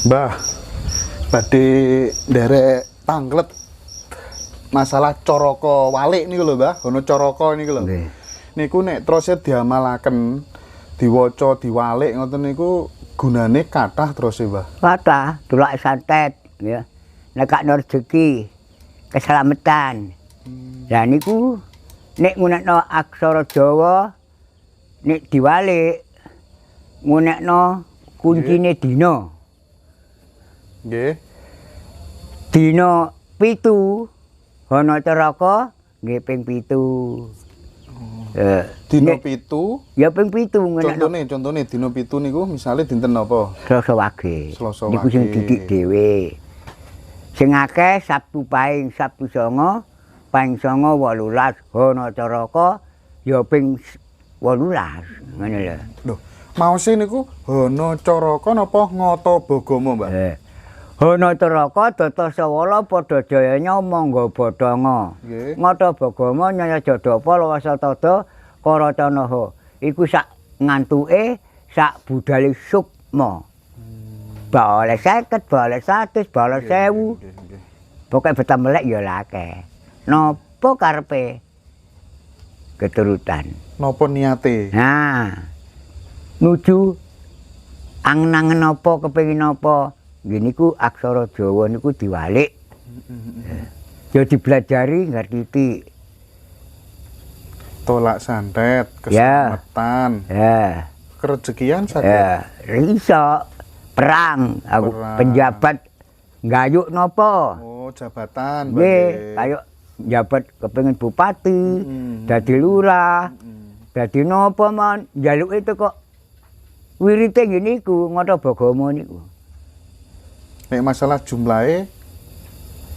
Mbah, badhe nderek tanglet masalah Caraka Walik niku lho, Mbah. Ono Caraka niku lho. Nggih. Niku nek terus diamalaken, diwaca, diwalik ngoten niku gunane kathah terus, Mbah. Kathah delok santet ya. Nek gak rezeki, keselamatan. Lah niku nek ngunekno aksara Jawa nek diwalik ngunekno kuncine dina. Nggih. Dina 7 ana Caraka nggih ping 7. Dina 7. Ya ping 7 ngunekno. Contone dina 7 niku misale dinten napa? Selasa Wage. Selasa Niku sing Wage. didik dhewe. Sing akeh Sabtu Pahing, Sabtu Songo, Pahing Songo 18 ana Caraka ya ping 18 ngono lho. Lho, maose niku Hana Caraka napa Ngata Bagama, Mbah? Hana Caraka Datasawala padha jayanya mangga bathanga. Nggih. Ngata Bagama Nyaya Jadapa Lawasatada Karacanaha. Iku sak ngantuke sak budale sukma. Bales 50, bales 100, bales 1000. Nggih. Pokoke betah melek ya akeh. Napa karepe? Keturutan. Napa niate? Nah. Nuju angen-angen apa kepengin apa? Nggih niku aksara Jawa niku diwalik. Ya dibelajari ngerti. Tolak santet, Ya. keselamatan, Ya. kerezekian saged. Ya, iso perang aku Perang. penjabat nggayuk napa? Oh, jabatan, Nggih, kayak jabat kepengin bupati, dadi lurah, dadi napa man, njaluk itu kok wirite ngene iku Ngata Bagama niku. Nek masalah jumlahe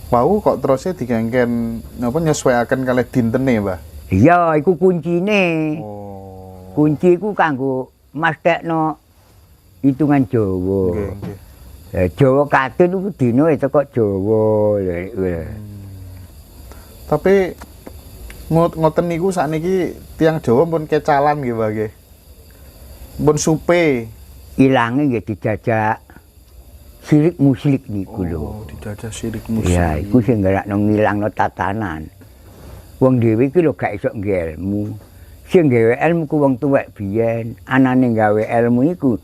wau kok terusé digengken napa nyesuaiaken kalih dintene, Mbah. Iya, iku kuncine. Oh. Kunci iku kanggo mesthekno hitungan Jawa. Nggih, nggih. Jawa kadun iku dina itu kok Jawa lho iku. Tapi ngoten niku sakniki tiyang Jawa pun kecalan nggih, Mbah nggih. Pun supe. Ilange nggih dijajak sirik muslik niku lho. Oh, dijajah sirik musik. Ya, iku sing nggerakno ngilangno tatanan. Wong dhewe iki lho gak iso nggawe ilmu. Sing gawe ilmu ku wong tuwek biyen, anane gawe ilmu iku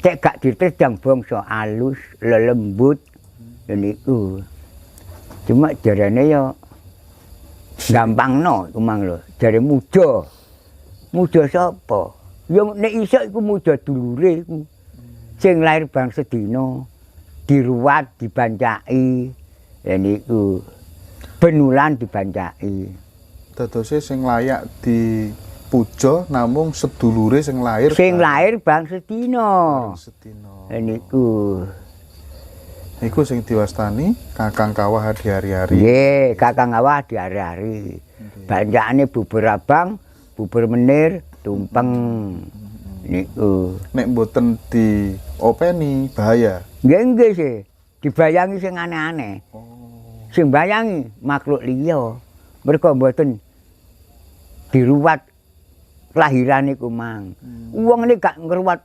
cek gak diterjang bangsa alus, lelembut. Niku. Cuma jarane ya gampangno iku mang lho. Jare muda. Muda sapa? Ya nek iso iku muda dulure iku. Sing lair bang sedina diruwat dibancaki. Ya niku. Benulan dibancaki. Dadose sing layak dipuja namung sedulure sing lair. Sing lair bang sedina. sedina. Ya niku. Iku sing diwastani Kakang Kawah di hari-hari. Nggih, Kakang Awah di hari-hari. Bancakane bubur abang, bubur menir, tumpeng. Niku. Nek mboten diopeni bahaya. Nggih sih. Dibayangi sing aneh-aneh. Sing bayangi makhluk liya. Mergo mboten diruwat kelahiran iku mang. Wong ini gak ngruwat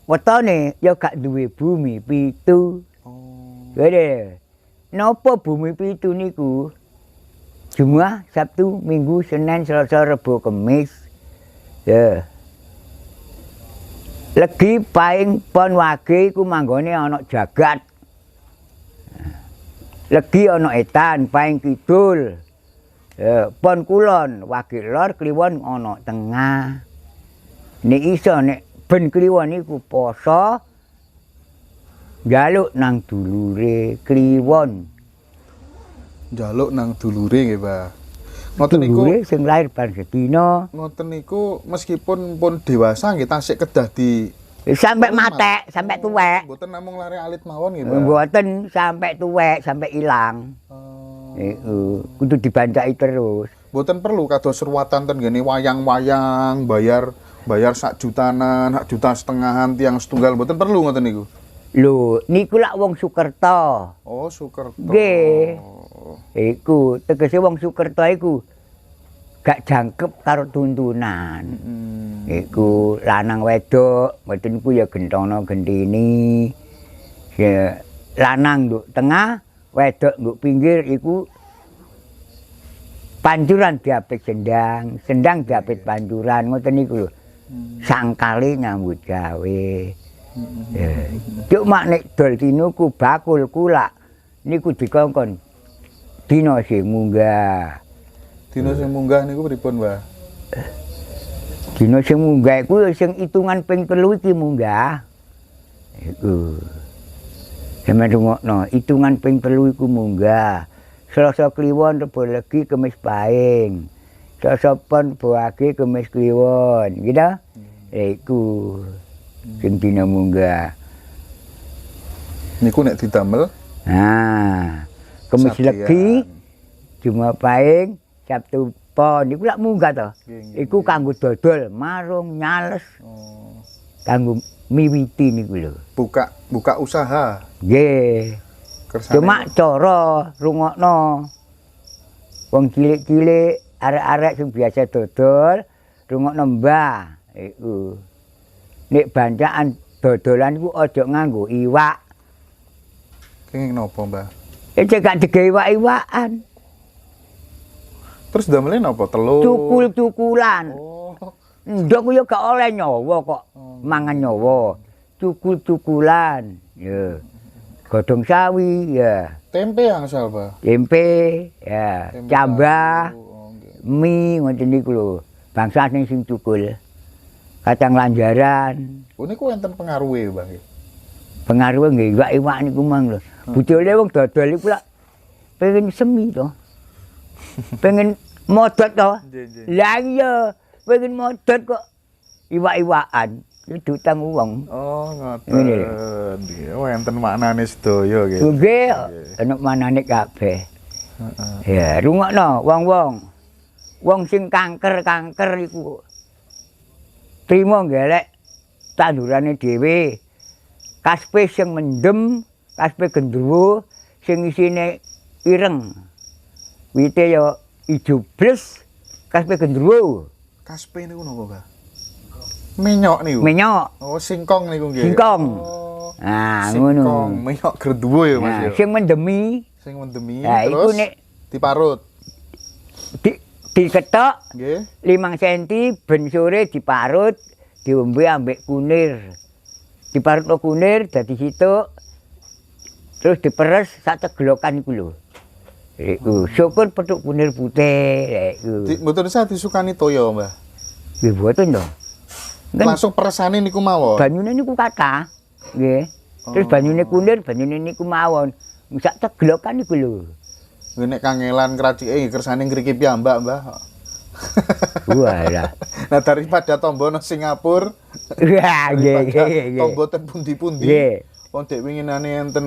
wetone ya gak duwe bumi 7. Gede. Napa bumi 7 niku? Jumat, Sabtu, Minggu, Senin, Selasa, Rebo, Kamis. Ya. Legi Pahing Pon Wage iku manggone ana jagat. Legi ana etan Pahing Kidul. Ya, Pon Kulon, Wage Lor, Kliwon ana tengah. Nek iso nek ben kliwon iku poso njaluk nang dulure kliwon. Njaluk nang dulure nggih, Pak. Ngoten niku. Dulure sing lair ban sedina. Ngoten niku meskipun pun dewasa nggih tasik kedah di Sampai matek, sampai tuwek. mboten namung lare alit mawon nggih, Pak. Mboten sampai tuwek, sampai ilang. Iku kudu dibancaki terus. Mboten perlu kados ruwatan ten ngene wayang-wayang bayar sak jutanan, sak juta setengahan tiang setunggal mboten perlu ngoten niku. Lho, niku lak wong Sukerta. Oh, Sukerta. Nggih. Iku tegese wong Sukerta iku gak jangkep karo tuntunan. Iku lanang wedok, mboten iku ya gentono gentini. Ya, lanang nduk tengah, wedok nduk pinggir iku pancuran diapit sendang, sendang diapit pancuran ngoten niku lho. Sangkale nyambut gawe. Ya. Cuma nek dol tinuku bakul kulak niku dikongkon dina sing munggah. Dina sing munggah niku pripun, Mbah? Dina sing munggah iku sing hitungan ping 3 iki munggah. Iku. Sampeyan rungokno, hitungan ping 3 iku munggah. Selasa Kliwon Rebo Legi Kemis Pahing. Selasa Pon Rebo Wage Kemis Kliwon, gitu. Iku sing dina munggah. Niku nek didamel Nah, Kemis Sabtian. Legi, Jumat Pahing, Sabtu Pon niku lak munggah to. Nggih, Iku kanggo dodol, marung, nyales, oh, kanggo miwiti niku lho. buka usaha. Nggih. Kersane. Cuma cara rungokno. Wong cilik-cilik, arek-arek sing biasa dodol, rungokno mbah. Iku. Nek bancaan dodolan iku aja nganggo iwak. Kenging napa, Mbah? Cek gak digawe iwak-iwakan. Terus damele napa? Telur. Cukul-cukulan. Oh. Ndok ku ya gak oleh nyawa kok. Mangan nyawa. Cukul-cukulan. Ya. Godhong sawi ya. Tempe angsal, Mbah. Tempe ya, Tempe cambah, tahu. Oh, nggih. mie ngoten niku lho. Bangsa sing cukul. Kacang lanjaran. Oh niku enten pengaruhe, Mbah. Pengaruh nggih iwak-iwak niku mang lho. Budole wong dodol iku lak pengen semi to. Pengen modot to. Lah iya, pengen modot kok iwak-iwakan. Itu utang uang. Oh, ngoten. Ngene Nggih, enten maknane sedaya nggih. Nggih, ana manane kabeh. Heeh. Ya, rungokno wong-wong. Wong sing kanker iku trimo golek tandurane dhewe. Kaspe sing mendem, kaspe gendruwo sing isine ireng. Wite ya ijo bles, kaspe gendruwo. Kaspe niku napa, Mbah? Menyok niku. Menyok. Oh, singkong niku nggih. Singkong. Oh. Nah, Singkong, ngono. menyok gerduwo ya, Mas Nah, ya. sing mendemi Sing mendemi Nah, iku terus nek diparut. diketok Nggih. 5 cm ben sore diparut, diombe ambek kunir. Diparutno kunir dadi situk. Terus diperes sak ceglokan iku lho. Iku syukur petuk kunir putih iku. Mboten usah disukani toya, Mbah. Nggih boten to. Kan Langsung peresane niku mawon. banyune niku kathah. Nggih. Terus banyune kunir, banyune niku mawon. Sak ceglokan iku lho. Nek kangelan kracike kersane ngriki piyambak, Mbah. Walah. Nah daripada tombo nang Singapura, Wah, nggih daripada nggih. tombo ten pundi-pundi. Nggih. Wong dek winginane enten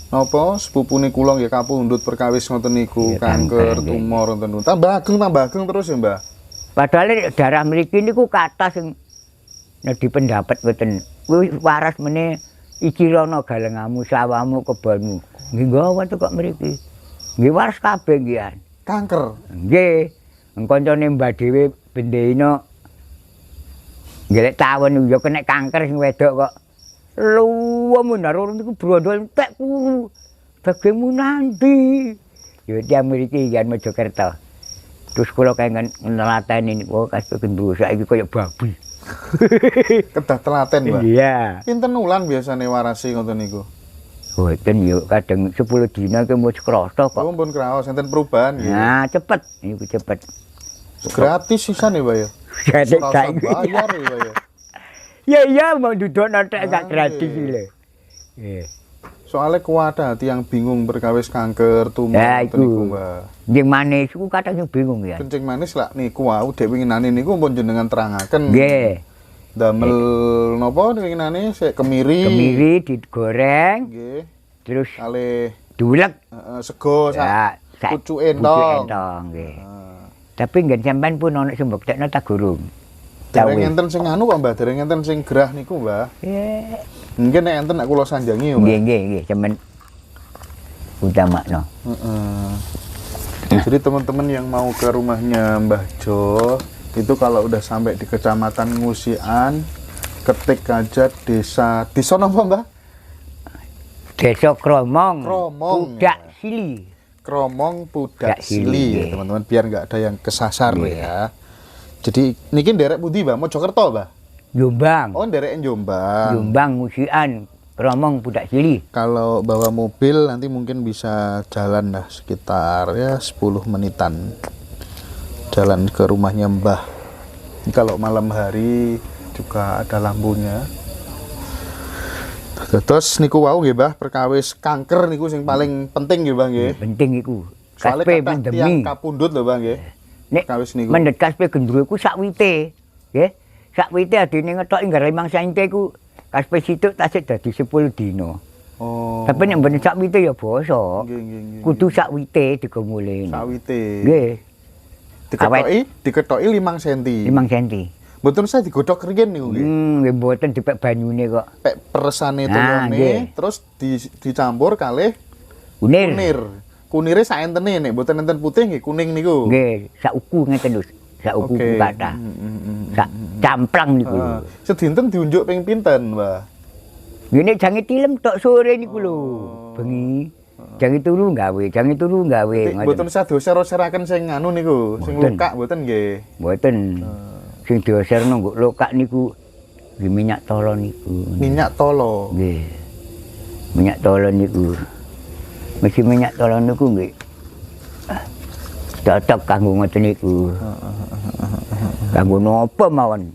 napa sepupune kula nggih kapundhut perkawis ngoten niku, Iya, kanker, kanker, nggih. tumor ngoten niku. Tambah ageng terus ya, Mbah. Padahal nek darah mriki niku kathah sing di pendapat mboten. Kuwi waras meneh iki rono galengamu, sawahmu, kebonmu. Nggih gawa kok mriki. Nggih waras kabeh nggih. Kanker. Nggih. Kancane Mbah dhewe bendina ngelek tawon ya kena kanker sing wedok kok. Luwemu naro niku brondol entek kuru. Dagingmu nanti. Ya tiyang mriki jan Mojokerto. Terus kula kenging nelateni niku kasih gendruwo saiki kaya babi. Kedah telaten, Mbah. Iya. Pinten wulan biasane warasi ngoten niku? Boten yo kadang 10 dina ke wis krasa kok. Oh, pun kraos enten perubahan nggih. Nah, cepet niku cepet. Gratis sisan ya, Mbah ya. Jadi Ora usah saiki. bayar ya, Mbah ya. Ya iya mau duduk tek gak Ah, gratis iya. lho. Nggih. Soalnya kuat yang bingung berkawis kanker, tumor Ya, ngoten iku. niku, Mbah. Yang manis ku kadang sing bingung ya. Kencing manis lah niku wau dek winginane niku pun jenengan terangaken. Nggih. Damel napa winginane sik kemiri. Kemiri digoreng Nggih. terus Kalih diulek. sego sak pucuke entong. entong nggih. Ah. Tapi ngen sampean pun ana sing mbuktekno tak gurung. Dereng Tahu. enten sing anu kok, Mbah, dereng enten sing gerah niku, Mbah. Nggih. Mungkin nek enten nek kula sanjangi ya, Mbah. Nggih sampean utamakno. Heeh. Jadi teman-teman yang mau ke rumahnya Mbah Jo itu kalau udah sampai di Kecamatan Ngusian, ketik aja desa napa, Mbah? Desa Kromong. Kromong, Pudak ya. Sili. Kromong Pudak Pudak Sili, Sili, ya. teman-teman, biar nggak ada yang kesasar Iya. ya. Jadi niki nderek pundi, Mbah? Mojokerto, Mbah? Jombang. Oh, nderek Jombang. Jombang Musian. Kromong Pudak Sili. Kalau bawa mobil nanti mungkin bisa jalan lah sekitar ya 10 menitan. Jalan ke rumahnya Mbah. Kalau malam hari juga ada lampunya. Terus niku wau nggih, Mbah, perkawis kanker niku sing paling penting nggih, Mbah nggih. Penting iku. Soalnya Kaspe kathah pandemi. tiyang kapundhut lho, Mbah nggih. Nek Perkawis niku. mendhet kaspe gendruwo iku sakwite. Nggih. Sakwite adine ngetoki nggar 5 sente iku kaspe situk tasik dadi 10 dina. Oh. Tapi nek mben sakwite ya basa. Nggih, nggih, nggih. Kudu sakwite digomule. Sawite. Nggih, Diketoki 5 cm. 5 senti. Mboten saya digodhog riyen niku nggih. Nggih mboten dipek banyune kok. Pek peresane Nah, telone nggih. terus dicampur kalih Kunir. kunir. Kunire saentene nek mboten enten putih nggih kuning niku. Nggih, sak uku ngeten lho. Sak uku Oke. kathah. Sak camplang niku lho. Sedinten diunjuk ping pinten, Mbah? Ngene jange tilem tok sore niku lho. Bengi. Jange turu gawe, jange turu gawe. Nek mboten sadya sera-seraken sing anu niku, sing Mboten. luka mboten nggih. Mboten. Sing dioserno nggo lokak niku nggih minyak tolo niku. Minyak tolo. Nggih. Minyak tolo niku. Mesti minyak tolo niku nggih. Cocok kanggo ngoten niku. Kanggo napa mawon?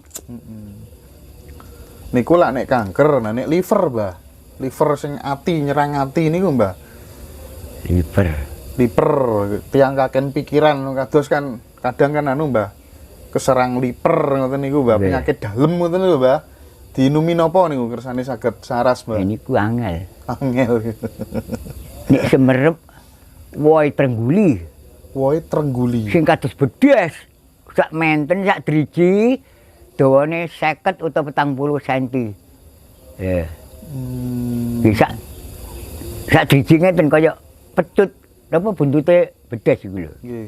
Niku lak nek kanker, nah nek liver, Mbah. Liver sing ati nyerang ati niku, Mbah. Liver. Liver tiang kaken pikiran kados kan kadang kan anu, Mbah. Keserang liver ngoten niku, Mbah. Nggih. Penyakit dalem ngoten lho, Mbah. Diinumi napa niku kersane saged saras, Mbah? Niku angel. Angel. Nek semerep woi trengguli Woe trengguli. sing kados bedes. Sak menten sak driji dawane 50 utawa 40 cm. Ya. Bisa sak driji ngeten kaya pecut apa buntute bedes iku lho. Nggih.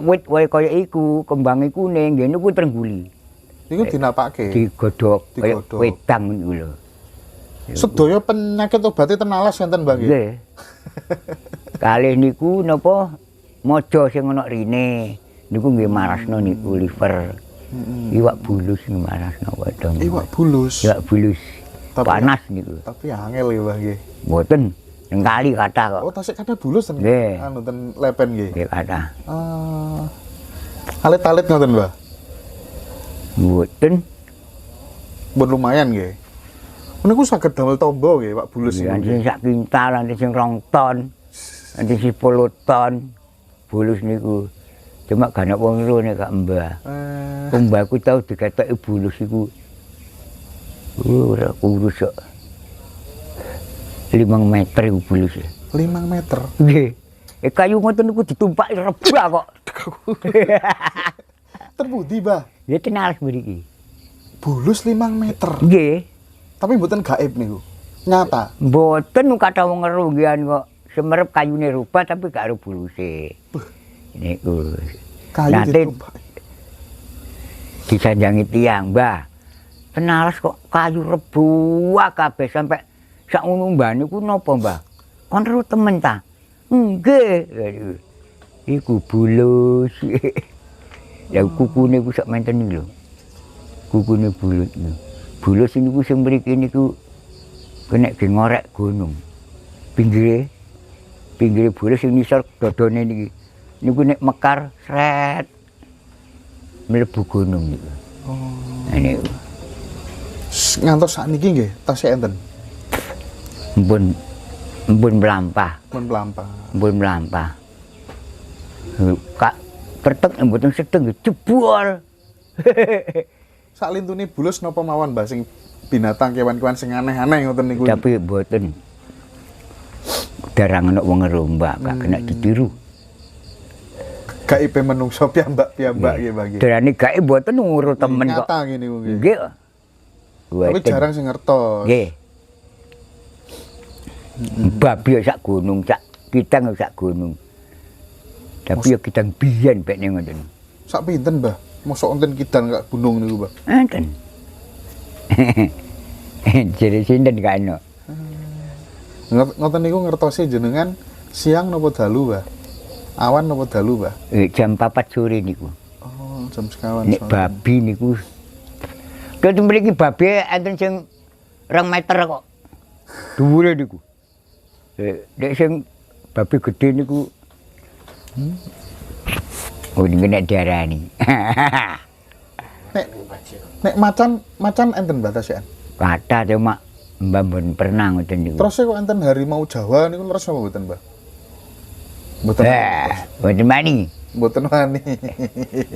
Wit wae kaya iku, kembange kuning, nggih niku trengguli. Niku dinapake. Digodhog kaya Digodhog. wedang niku lho. Sedaya penyakit obate tenalas enten, Mbah nggih. Nggih. Kalih niku napa mojo sing ana rine. Niku nggih marasno niku liver. Iwak bulus sing marasno wedang. Iwak bulus. Iwak bulus. Tapi- Panas niku. Tapi angel ya, Mbah nggih. Mboten. Ning kali kathah kok. Oh, tasik kada bulus ten. Nggih. Anu ten lepen nggih. Nggih kathah. Alit-alit ngoten, Mbah. Mboten. Mbon lumayan nggih. Niku saged damel tombo nggih, Pak Bulus Ada niku. sing sak kintal, ada sing 2 ton. Ada sing 10 ton. Bulus niku. Cuma gak ana wong loro nek gak mbah. Mbahku tau diketoki bulus iku. Ora kurus kok. 5 meter iku bulus. 5 meter. Nggih. Kayu ngoten niku ditumpaki rebah kok. Terbudi, Mbah. Ya tenalas mriki. Bulus 5 meter. Nggih. Tapi mboten gaib niku. Nyata. Mboten kata wong ngerunggian kok. Semerep kayune rubah tapi gak ero buluse. Niku. Kayu Nanti ditubak. disanjangi tiang, Mbah. Tenalas kok kayu rebuah kabeh sampai sak ngono mbah niku napa, Mbah? Kon ro temen ta? Nggih. Aduh. Iku bulus. Ya kukune ku sak menten iki lho. Kukune bulus. Bulus niku sing mriki niku kena ngorek gunung. Pinggire bulus sing nisor dodone niki. Niku nek mekar sret mlebu gunung niku. Oh. Niku. Ngantos sakniki nggih, tasih enten. Mpun mlampah, Men pelampah. mpun mlampah. Kak pertek mboten sedeng jebol. Sak lintune bulus napa mawon, Mbah, sing binatang kewan-kewan sing aneh-aneh ngoten niku. Tapi mboten. Darang ana wong ngerombak, gak kena ditiru. Gaibe menungso piyambak-piyambak nggih, Mbah nggih. Darane gae mboten ngurut temen kok. Nyata ngene niku nggih. Nggih. Tapi jarang sing ngertos. Nggih. Babi sak gunung, sak kitang sak gunung. Tapi ya kitang biyen pek ning ngoten. Sak pinten, Mbah? Mosok enten kidang gak gunung niku, Mbah? Enten. Jadi sinten gak ono. Ngoten niku ngertosi jenengan siang napa dalu, Mbah? Awan napa dalu, Mbah? Jam 4 sore niku. Oh, jam sekawan Nek sore. babi niku. Kaya mriki babi enten sing 2 meter kok. Dhuwure niku. Nek sing babi gedhe niku oh niku nek diarani. Nek macan enten batasan. Kata cuma Mbah mboten pernah ngoten niku. Terus kok enten harimau Jawa niku leres apa mboten, Mbah? Mboten. Mboten wani. Mboten wani.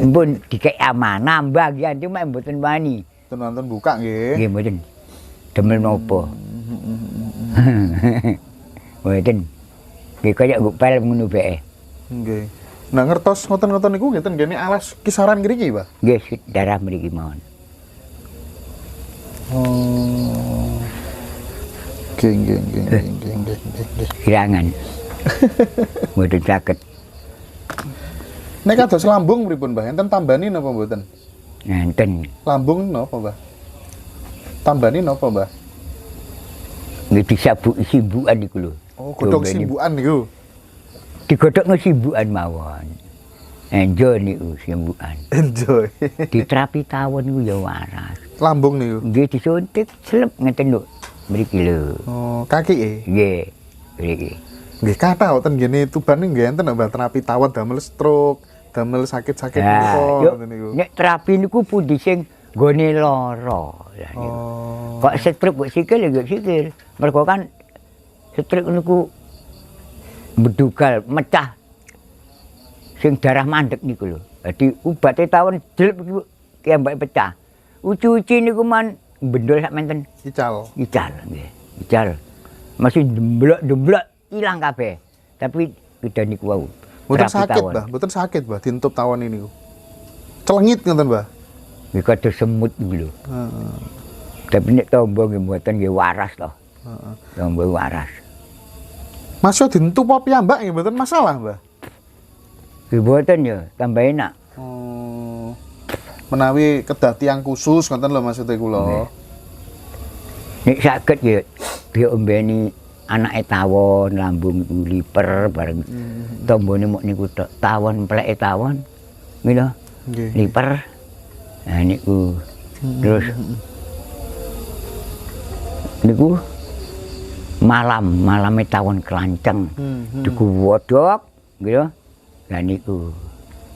Mpun dikek amanah Mbah nggih cuma mboten wani. Nonton buka nggih. Nggih mboten. Demel napa? Mboten. Nggih kaya ngupel ngono bae. Nggih. Nah ngertos ngoten-ngoten niku ngeten gene alas kisaran ngriki, Pak? Nggih darah mriki mawon. Oh. Nggih. Kirangan. Mboten saged. Nek kados lambung pripun, Mbah? Enten tambani napa mboten? Enten. Lambung napa, Mbah? Tambani napa, Mbah? Nggih disabuki simbukan niku lho. Oh, godhong Coba ini. simbukan niku. Digodhokno simbukan mawon. Enjo niku simbukan. Enjoy. Diterapi tawon niku ya waras. Lambung niku. Nggih disuntik slep ngeten lho. Mriki lho. Oh, kaki Nggih. Mriki. Nggih kathah wonten gene Tuban nggih enten Mbah terapi tawon damel stroke, damel sakit-sakit niku ngoten niku. Nek terapi niku pundi sing nggone lara. Lah niku. Oh. Kok stroke kok sikil ya sikil. Mergo kan stroke niku bedugal mecah sing darah mandek niku lho. Dadi ubate tawon jelep iku kiambake pecah. Uci-uci niku man bendol sak menten Ical. ical nggih. Ical. Masih demblok-demblok ilang kabeh. Tapi udah niku wau. Mboten terapi sakit, tawon. Mbah. Mboten sakit, Mbah, dintup tawon ini niku. Celengit ngoten, Mbah. Nggih kados semut niku lho. Heeh. Tapi nek tombo nggih mboten nggih waras to. Heeh. Tombo waras. Masih dintup apa piyambak nggih mboten masalah, Mbah. Nggih mboten ya, tambah enak. Oh. Menawi kedah tiyang khusus ngoten lho maksudnya kula. Nek saged ya diombeni anake tawon, lambung iku liper bareng. Tombone mok niku tok. Tawon mpleke tawon. Nggih lho, Nggih. liper. Nah niku. Terus niku malame tawon kelanceng. Diku wodok, nggih lho. Lah niku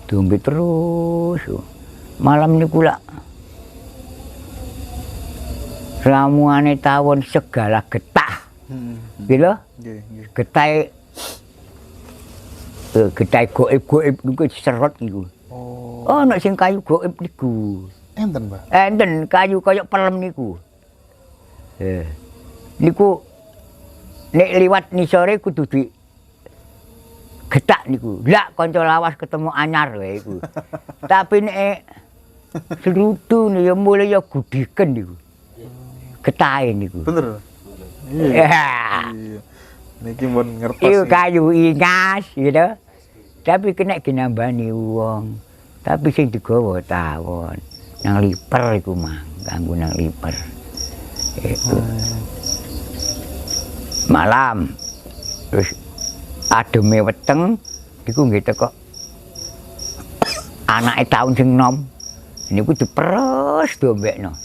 diombe terus. Malam niku lak ramuane tawon segala getah. Nggih lho. Nggih, nggih. Getah goib-goib niku diserot niku. Oh. Oh, nek sing kayu goib niku. Enten, Mbah. Enten kayu kaya pelem niku. Niku nek liwat nisore kudu di getak niku. Lah kanca lawas ketemu anyar wae iku. Tapi nek serutu ya mulai ya gudiken niku. Getahe niku. Bener. Iya. Iya. Niki mun ngertos. Iku iki. kayu ingas gitu. Tapi kena ginambani wong. Tapi sing digawa tawon. Nang liper iku mang, kanggo nang liper. Itu. Malam. Terus ademe weteng iku nggih teko anake taun sing nom. Niku diperes diombekno.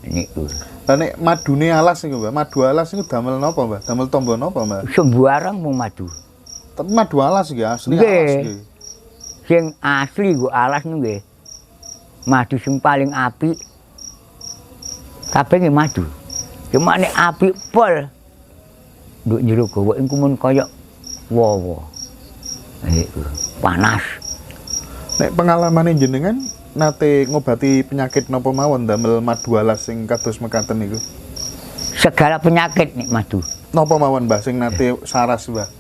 Niku. Lah nek madune alas niku, Mbah. Madu alas niku damel napa, Mbah? Damel tombo napa, Mbah? Sembarang mau madu. Tapi madu alas nggih asli Nggih. alas nggih. Sing asli go alas nggih. Madu sing paling apik. Kabeh nggih madu. Cuma nek apik pol. Nduk jero gowo iku mun kaya wowo. Iku panas. Nek pengalamane jenengan nate ngobati penyakit napa mawon damel madu alas sing kados mekaten niku? Segala penyakit nek madu. Napa mawon, Mbah, sing nate saras, Mbah?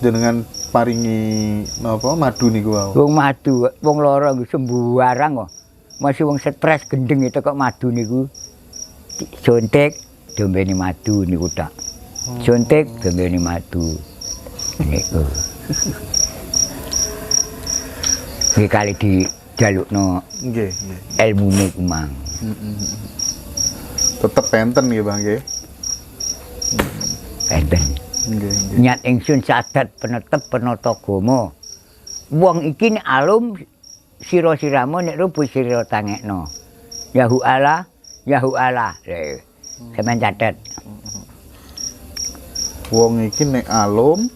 Jenengan paringi napa madu niku wau. Wong madu, wong lara nggih sembarang kok. Masih wong stres gendeng itu kok madu niku. Jontek diombeni madu niku tak. Jontek diombeni madu. Niku. Iki kali dijalukno Nggih, nggih. ilmune ku mang. Tetep enten nggih, Bang nggih. Enten. Nggih, nggih. Nyat ingsun sadat penetep penata agama. Wong iki nek alum sira-siramu nek rubuh sira tangekno. Yahu Allah, Yahu Allah. Sampeyan catet. Wong iki nek alum,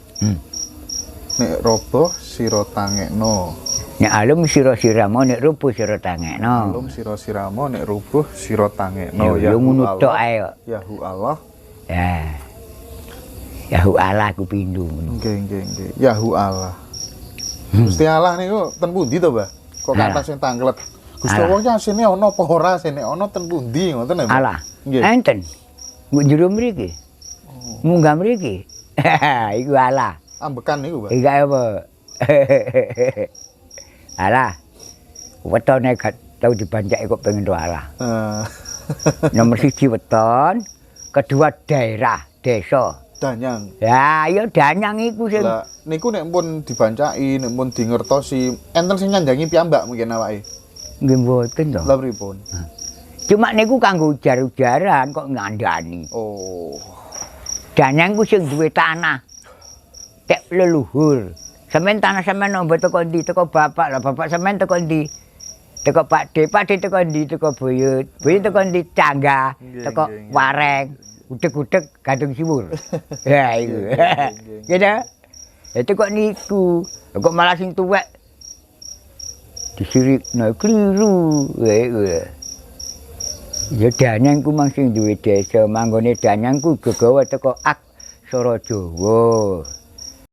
nek roboh sira tangekno. Nek alum sira-siramu nek rubuh sira tangekno. Alum sira-siramu nek rubuh sira tangekno. Ya ngono tok ae. Yahu Allah. Ya. Yahu Allah ku pindho. Nggih, nggih, nggih. Yahu Allah. Gusti Allah niku ten pundi to, Mbah? Kok kata sing tanglet. Gusti Allah ki asine ana apa ora? Asine ana ten pundi ngoten lho. Allah. Nggih. Enten. Mbok jero mriki. Munggah mriki. Iku Allah. Ambekan niku, Mbah. Iku apa? Allah. Wetone gak tau dibancaki kok pengen ro Allah. Nomor 1 weton, kedua daerah, desa. Danyang. Ya, ya danyang iku sing. Lah niku nek pun dibancaki, nek pun dingertosi, enten sing nyandangi piyambak mungkin awake. Nggih mboten to. Lah pripun? Cuma niku kanggo ujar-ujaran kok ngandani. Oh. Danyang ku sing duwe tanah. Tek leluhur. Sampeyan tanah sampeyan nombo teko ndi? Teko bapak. Lah bapak sampeyan teko ndi? Teko Pak D teko ndi? Teko Buyut. Buyut teko ndi? Cangga. Teko Wareng. Udeg-udeg gantung siwur. Ya iku. Gitu. Itu kok niku. Kok malah sing tuwek disirikno kliru. Ya danyang ku mang sing duwe desa, manggone danyang ku gegawa teko aksara Jawa.